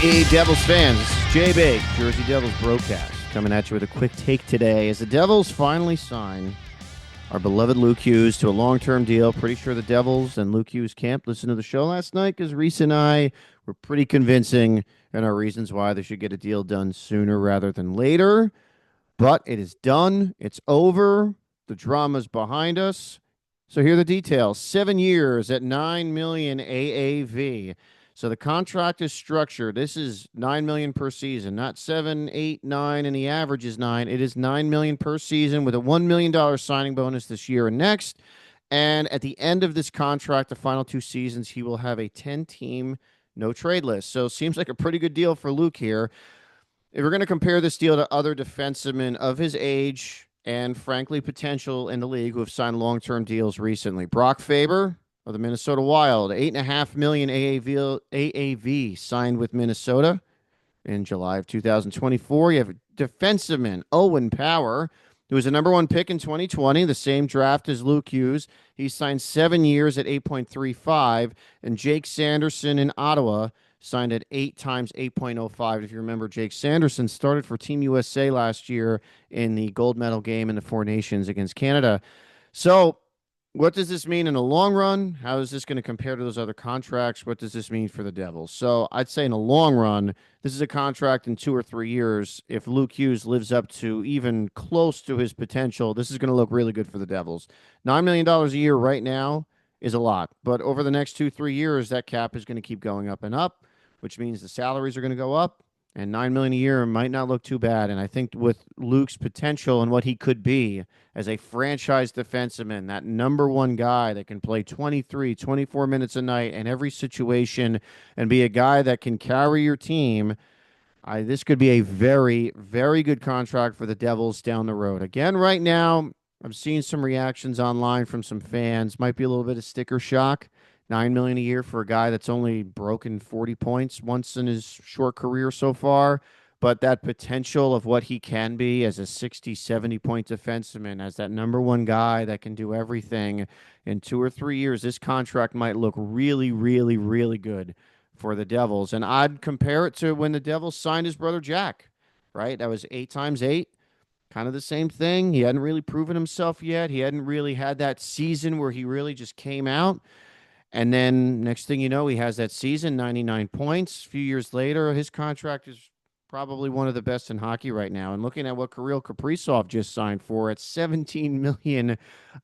Hey, Devils fans, this is Jay Big, Jersey Devils Brocast, coming at you with a quick take today as the Devils finally sign our beloved Luke Hughes to a long-term deal. Pretty sure the Devils and Luke Hughes camp listened to the show last night because Reese and I were pretty convincing in our reasons why they should get a deal done sooner rather than later. But it is done. It's over. The drama's behind us. So here are the details. 7 years at $9 million AAV. So the contract is structured. This is $9 million per season, not 7, 8, 9, and the average is 9. It is $9 million per season with a $1 million signing bonus this year and next. And at the end of this contract, the final 2 seasons, he will have a 10-team no-trade list. So it seems like a pretty good deal for Luke here. If we're going to compare this deal to other defensemen of his age and, frankly, potential in the league who have signed long-term deals recently, Brock Faber of the Minnesota Wild, $8.5 million AAV signed with Minnesota in July of 2024. You have defenseman Owen Power, who was a number 1 pick in 2020, the same draft as Luke Hughes. He signed 7 years at 8.35, and Jake Sanderson in Ottawa signed at 8 times 8.05. If you remember, Jake Sanderson started for Team USA last year in the gold medal game in the Four Nations against Canada. So what does this mean in the long run? How is this going to compare to those other contracts? What does this mean for the Devils? So I'd say in the long run, this is a contract in 2 or 3 years. If Luke Hughes lives up to even close to his potential, this is going to look really good for the Devils. $9 million a year right now is a lot. But over the next 2-3 years, that cap is going to keep going up and up, which means the salaries are going to go up, and $9 million a year might not look too bad. And I think with Luke's potential and what he could be as a franchise defenseman, that number 1 guy that can play 23, 24 minutes a night in every situation and be a guy that can carry your team, this could be a very, very good contract for the Devils down the road. Again, right now, I'm seeing some reactions online from some fans. Might be a little bit of sticker shock. $9 million a year for a guy that's only broken 40 points once in his short career so far. But that potential of what he can be as a 60, 70-point defenseman, as that number 1 guy that can do everything in 2 or 3 years, this contract might look really, really, really good for the Devils. And I'd compare it to when the Devils signed his brother Jack, right? That was 8 times 8. Kind of the same thing. He hadn't really proven himself yet. He hadn't really had that season where he really just came out. And then next thing you know, he has that season, 99 points. A few years later, his contract is probably one of the best in hockey right now. And looking at what Kirill Kaprizov just signed for at $17 million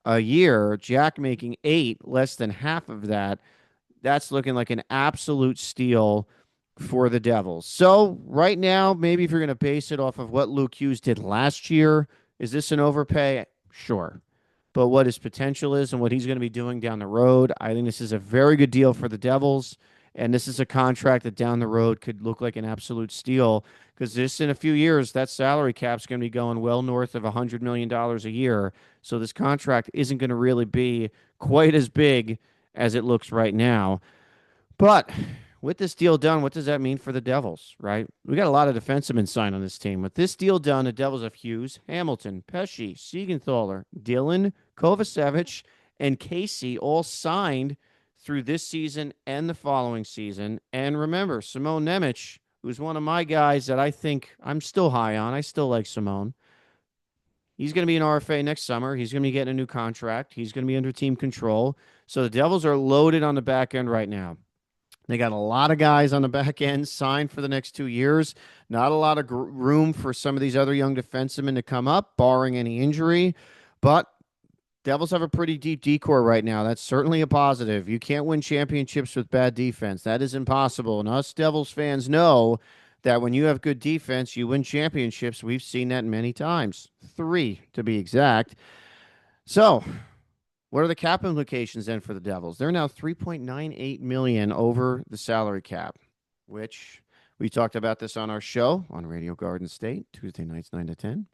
a year, Jack making 8, less than half of that, that's looking like an absolute steal for the Devils. So right now, maybe if you're going to base it off of what Luke Hughes did last year, is this an overpay? Sure. But what his potential is and what he's going to be doing down the road, I think this is a very good deal for the Devils. And this is a contract that down the road could look like an absolute steal, because this in a few years, that salary cap is going to be going well north of $100 million a year. So this contract isn't going to really be quite as big as it looks right now. But with this deal done, what does that mean for the Devils, right? We got a lot of defensemen signed on this team. With this deal done, the Devils have Hughes, Hamilton, Pesce, Siegenthaler, Dillon, Kovacevic, and Casey all signed through this season and the following season. And remember, Simone Nemec, who's one of my guys that I think I'm still high on. I still like Simone. He's going to be an RFA next summer. He's going to be getting a new contract. He's going to be under team control. So the Devils are loaded on the back end right now. They got a lot of guys on the back end signed for the next 2 years. Not a lot of room for some of these other young defensemen to come up, barring any injury. But Devils have a pretty deep decor right now. That's certainly a positive. You can't win championships with bad defense. That is impossible. And us Devils fans know that when you have good defense, you win championships. We've seen that many times. 3, to be exact. So what are the cap implications then for the Devils? They're now $3.98 million over the salary cap, which we talked about this on our show on Radio Garden State, Tuesday nights 9 to 10.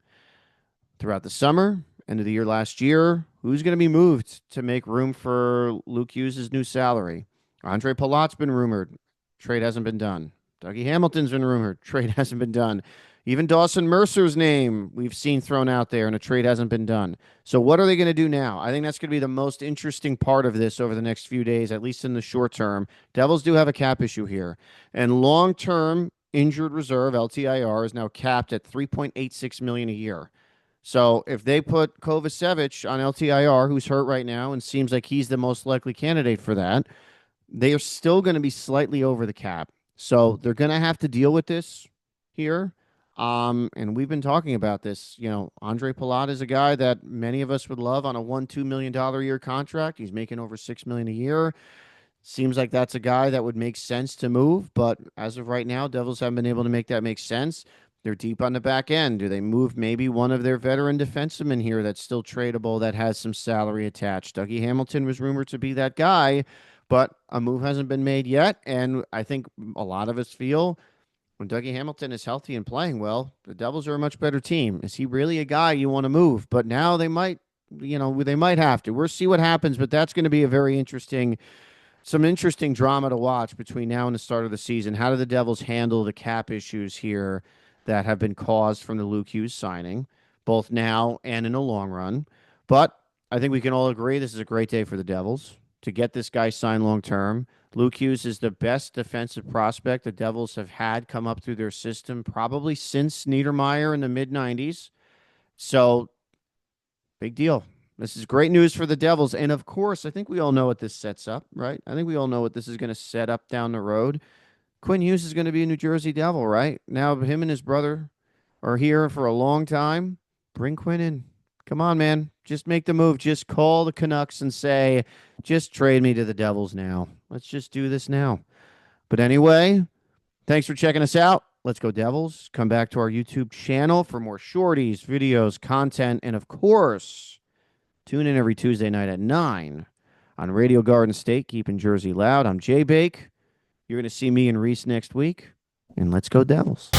Throughout the summer, end of the year last year, who's going to be moved to make room for Luke Hughes' new salary? Andre Palat's been rumored. Trade hasn't been done. Dougie Hamilton's been rumored. Trade hasn't been done. Even Dawson Mercer's name we've seen thrown out there, and a trade hasn't been done. So what are they going to do now? I think that's going to be the most interesting part of this over the next few days, at least in the short term. Devils do have a cap issue here. And long term, injured reserve (LTIR) is now capped at 3.86 million a year. So if they put Kovacevic on LTIR, who's hurt right now and seems like he's the most likely candidate for that, they are still going to be slightly over the cap. So they're going to have to deal with this here. And we've been talking about this. Andre Palat is a guy that many of us would love on a $2 million a year contract. He's making over $6 million a year. Seems like that's a guy that would make sense to move, but as of right now, Devils haven't been able to make that make sense. They're deep on the back end. Do they move maybe one of their veteran defensemen here that's still tradable that has some salary attached? Dougie Hamilton was rumored to be that guy, but a move hasn't been made yet. And I think a lot of us feel when Dougie Hamilton is healthy and playing well, the Devils are a much better team. Is he really a guy you want to move? But now they might, they might have to. We'll see what happens, but that's going to be a very some interesting drama to watch between now and the start of the season. How do the Devils handle the cap issues here that have been caused from the Luke Hughes signing, both now and in the long run? But I think we can all agree this is a great day for the Devils to get this guy signed long term. Luke Hughes is the best defensive prospect the Devils have had come up through their system probably since Niedermeyer in the mid-90s. So, big deal. This is great news for the Devils. And of course, I think we all know what this sets up, right? I think we all know what this is going to set up down the road. Quinn Hughes is going to be a New Jersey Devil, right? Now, him and his brother are here for a long time. Bring Quinn in. Come on, man. Just make the move. Just call the Canucks and say, just trade me to the Devils now. Let's just do this now. But anyway, thanks for checking us out. Let's go Devils. Come back to our YouTube channel for more shorties, videos, content, and of course, tune in every Tuesday night at 9 on Radio Garden State, keeping Jersey loud. I'm Jay Bake. You're going to see me and Reese next week. And let's go Devils.